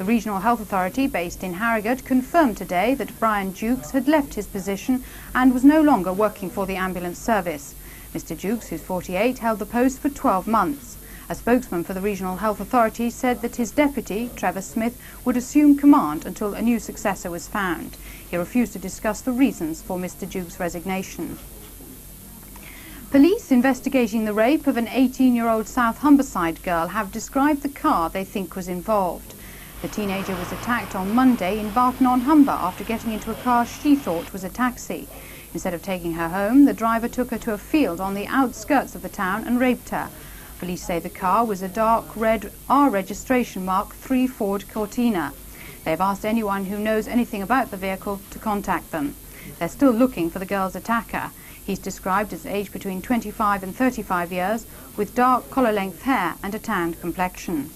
The Regional Health Authority based in Harrogate confirmed today that Brian Jukes had left his position and was no longer working for the ambulance service. Mr Jukes, who's 48, held the post for 12 months. A spokesman for the Regional Health Authority said that his deputy, Trevor Smith, would assume command until a new successor was found. He refused to discuss the reasons for Mr Jukes' resignation. Police investigating the rape of an 18-year-old South Humberside girl have described the car they think was involved. The teenager was attacked on Monday in Barton-on-Humber after getting into a car she thought was a taxi. Instead of taking her home, the driver took her to a field on the outskirts of the town and raped her. Police say the car was a dark red R registration Mark 3 Ford Cortina. They've asked anyone who knows anything about the vehicle to contact them. They're still looking for the girl's attacker. He's described as aged between 25 and 35 years, with dark collar-length hair and a tanned complexion.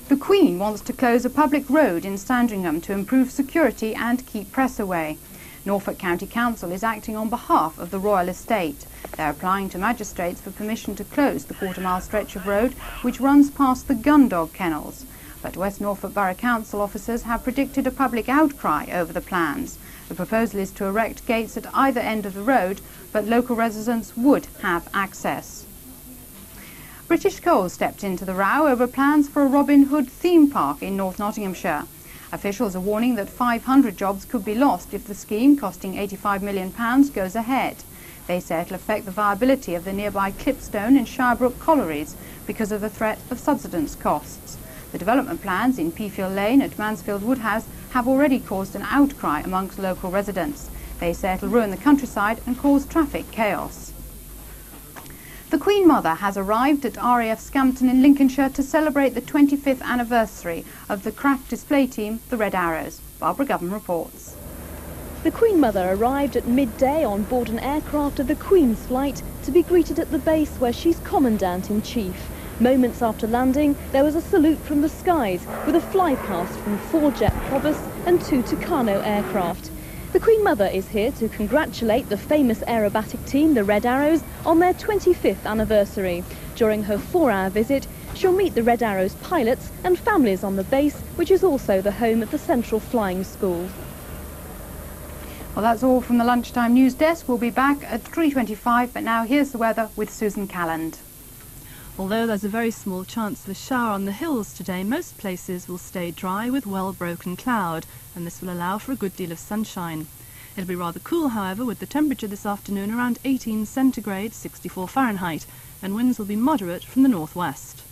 The Queen wants to close a public road in Sandringham to improve security and keep press away. Norfolk County Council is acting on behalf of the royal estate. They're applying to magistrates for permission to close the quarter-mile stretch of road which runs past the gun dog kennels. But West Norfolk Borough Council officers have predicted a public outcry over the plans. The proposal is to erect gates at either end of the road, but local residents would have access. British Coal stepped into the row over plans for a Robin Hood theme park in North Nottinghamshire. Officials are warning that 500 jobs could be lost if the scheme, costing £85 million, goes ahead. They say it'll affect the viability of the nearby Clipstone and Shirebrook collieries because of the threat of subsidence costs. The development plans in Peafield Lane at Mansfield Woodhouse have already caused an outcry amongst local residents. They say it'll ruin the countryside and cause traffic chaos. The Queen Mother has arrived at RAF Scampton in Lincolnshire to celebrate the 25th anniversary of the crack display team, the Red Arrows. Barbara Govan reports. The Queen Mother arrived at midday on board an aircraft of the Queen's flight to be greeted at the base where she's Commandant-in-Chief. Moments after landing, there was a salute from the skies with a flypast from 4 jet Probus and 2 Tucano aircraft. The Queen Mother is here to congratulate the famous aerobatic team, the Red Arrows, on their 25th anniversary. During her 4-hour visit, she'll meet the Red Arrows pilots and families on the base, which is also the home of the Central Flying School. Well, that's all from the lunchtime news desk. We'll be back at 3:25, but now here's the weather with Susan Calland. Although there's a very small chance of a shower on the hills today, most places will stay dry with well-broken cloud, and this will allow for a good deal of sunshine. It'll be rather cool, however, with the temperature this afternoon around 18 centigrade, 64 Fahrenheit, and winds will be moderate from the northwest.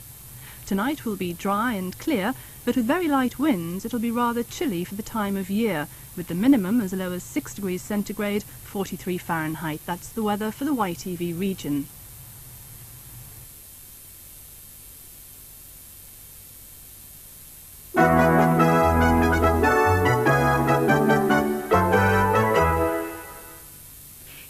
Tonight will be dry and clear, but with very light winds it'll be rather chilly for the time of year, with the minimum as low as 6 degrees centigrade, 43 Fahrenheit. That's the weather for the ITV region.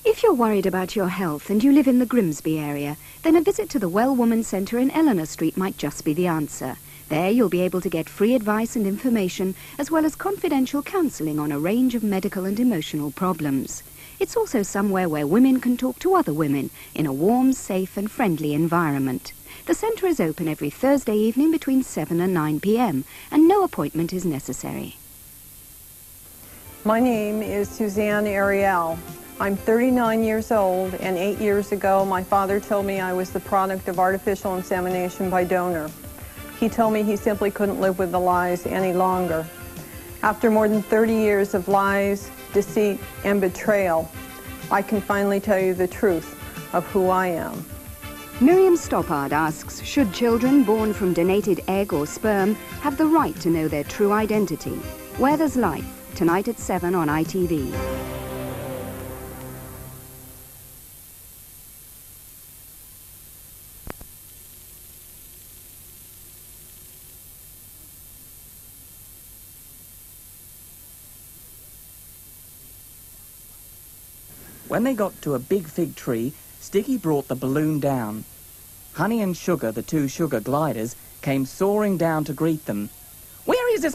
If you're worried about your health and you live in the Grimsby area, then a visit to the Well Woman Centre in Eleanor Street might just be the answer. There you'll be able to get free advice and information, as well as confidential counselling on a range of medical and emotional problems. It's also somewhere where women can talk to other women in a warm, safe and friendly environment. The centre is open every Thursday evening between 7 and 9 p.m, and no appointment is necessary. My name is Suzanne Ariel. I'm 39 years old, and 8 years ago my father told me I was the product of artificial insemination by donor. He told me he simply couldn't live with the lies any longer. After more than 30 years of lies, deceit, and betrayal, I can finally tell you the truth of who I am. Miriam Stoppard asks, should children born from donated egg or sperm have the right to know their true identity? Where There's Life, tonight at 7 on ITV. When they got to a big fig tree, Sticky brought the balloon down. Honey and Sugar, the 2 sugar gliders, came soaring down to greet them.